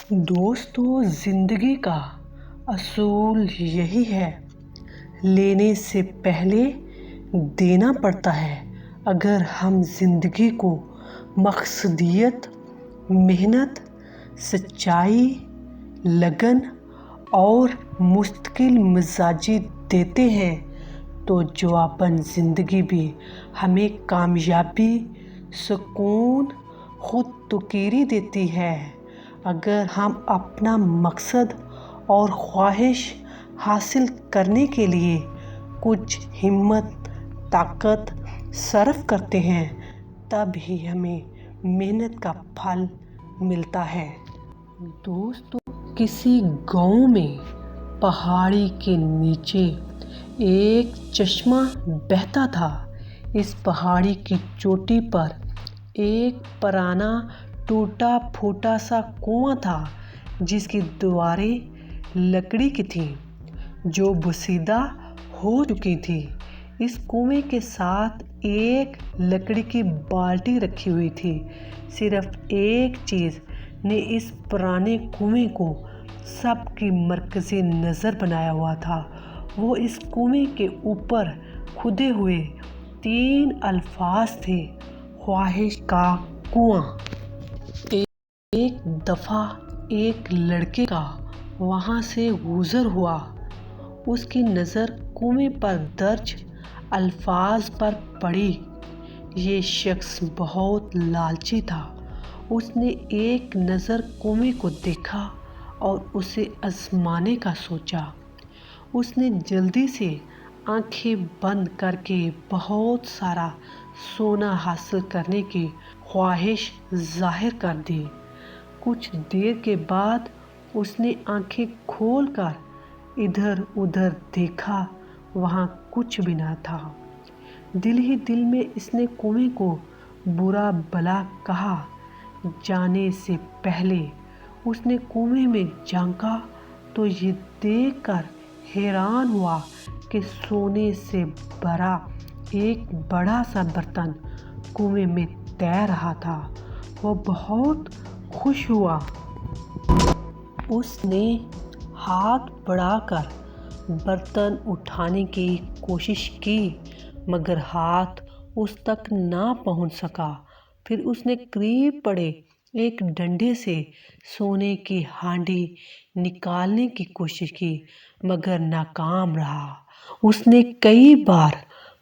دوستو، زندگی کا اصول یہی ہے، لینے سے پہلے دینا پڑتا ہے۔ اگر ہم زندگی کو مقصدیت، محنت، سچائی، لگن اور مستقل مزاجی دیتے ہیں تو جواباً زندگی بھی ہمیں کامیابی، سکون، خود تقرری دیتی ہے۔ اگر ہم اپنا مقصد اور خواہش حاصل کرنے کے لیے کچھ ہمت، طاقت صرف کرتے ہیں، تب ہی ہمیں محنت کا پھل ملتا ہے۔ دوستو، کسی گاؤں میں پہاڑی کے نیچے ایک چشمہ بہتا تھا۔ اس پہاڑی کی چوٹی پر ایک پرانا ٹوٹا پھوٹا سا کنواں تھا، جس کی دیواریں لکڑی کی تھیں جو بوسیدہ ہو چکی تھیں۔ اس کنویں کے ساتھ ایک لکڑی کی بالٹی رکھی ہوئی تھی۔ صرف ایک چیز نے اس پرانے کنویں کو سب کی مرکزِ نظر بنایا ہوا تھا۔ وہ اس کنویں کے اوپر کھدے ہوئے 3 الفاظ تھے: خواہش کا کنواں۔ ایک دفعہ ایک لڑکے کا وہاں سے گزر ہوا۔ اس کی نظر کنویں پر درج الفاظ پر پڑی۔ یہ شخص بہت لالچی تھا۔ اس نے ایک نظر کنویں کو دیکھا اور اسے آزمانے کا سوچا۔ اس نے جلدی سے آنکھیں بند کر کے بہت سارا سونا حاصل کرنے کی خواہش ظاہر کر دی۔ کچھ دیر کے بعد اس نے آنکھیں کھول کر ادھر ادھر دیکھا، وہاں کچھ بھی نہ تھا۔ دل ہی دل میں اس نے کنویں کو برا بھلا کہا۔ جانے سے پہلے اس نے کنویں میں جھانکا تو یہ دیکھ کر حیران ہوا کہ سونے سے بھرا ایک بڑا سا برتن کنویں میں تیر رہا تھا۔ وہ بہت خوش ہوا۔ اس نے ہاتھ بڑھا کر برتن اٹھانے کی کوشش کی، مگر ہاتھ اس تک نہ پہنچ سکا۔ پھر اس نے قریب پڑے ایک ڈنڈے سے سونے کی ہانڈی نکالنے کی کوشش کی، مگر ناکام رہا۔ اس نے کئی بار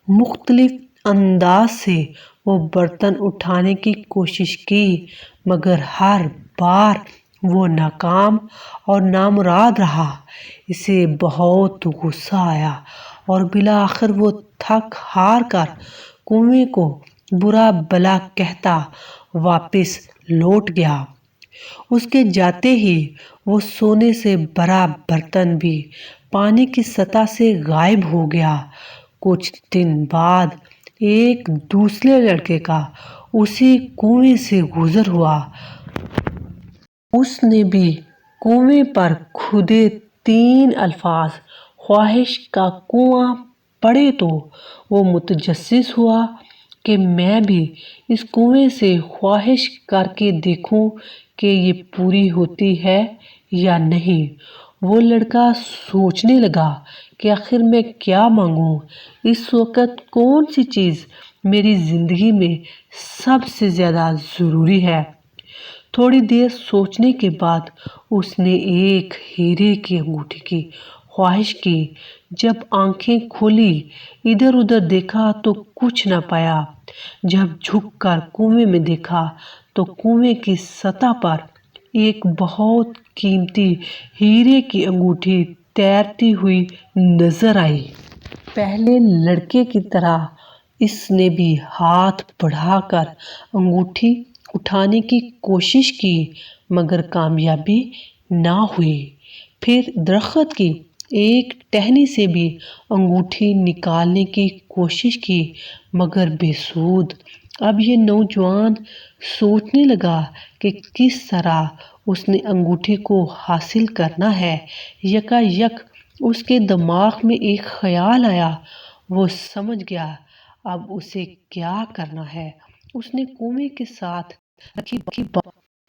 مختلف انداز سے وہ برتن اٹھانے کی کوشش کی، مگر ہر بار وہ ناکام اور نامراد رہا۔ اسے بہت غصہ آیا اور بالآخر وہ تھک ہار کر کنویں کو برا بھلا کہتا واپس لوٹ گیا۔ اس کے جاتے ہی وہ سونے سے بھرا برتن بھی پانی کی سطح سے غائب ہو گیا۔ کچھ دن بعد ایک دوسرے لڑکے کا اسی کنویں سے گزر ہوا۔ اس نے بھی کنویں پر کھدے 3 الفاظ خواہش کا کنواں پڑھے تو وہ متجسس ہوا کہ میں بھی اس کنویں سے خواہش کر کے دیکھوں کہ یہ پوری ہوتی ہے یا نہیں۔ وہ لڑکا سوچنے لگا کہ آخر میں کیا مانگوں؟ اس وقت کون سی چیز میری زندگی میں سب سے زیادہ ضروری ہے؟ تھوڑی دیر سوچنے کے بعد اس نے ایک ہیرے کی انگوٹھی کی خواہش کی۔ جب آنکھیں کھولی، ادھر ادھر دیکھا تو کچھ نہ پایا۔ جب جھک کر کنویں میں دیکھا تو کنویں کی سطح پر ایک بہت قیمتی ہیرے کی انگوٹھی تیرتی ہوئی نظر آئی۔ پہلے لڑکے کی طرح اس نے بھی ہاتھ بڑھا کر انگوٹھی اٹھانے کی کوشش کی، مگر کامیابی نہ ہوئی۔ پھر درخت کی ایک ٹہنی سے بھی انگوٹھی نکالنے کی کوشش کی، مگر بے سود۔ اب یہ نوجوان سوچنے لگا کہ کس طرح اس نے انگوٹھی کو حاصل کرنا ہے۔ یکایک اس کے دماغ میں ایک خیال آیا۔ وہ سمجھ گیا اب اسے کیا کرنا ہے۔ اس نے کنویں کے ساتھ رکھی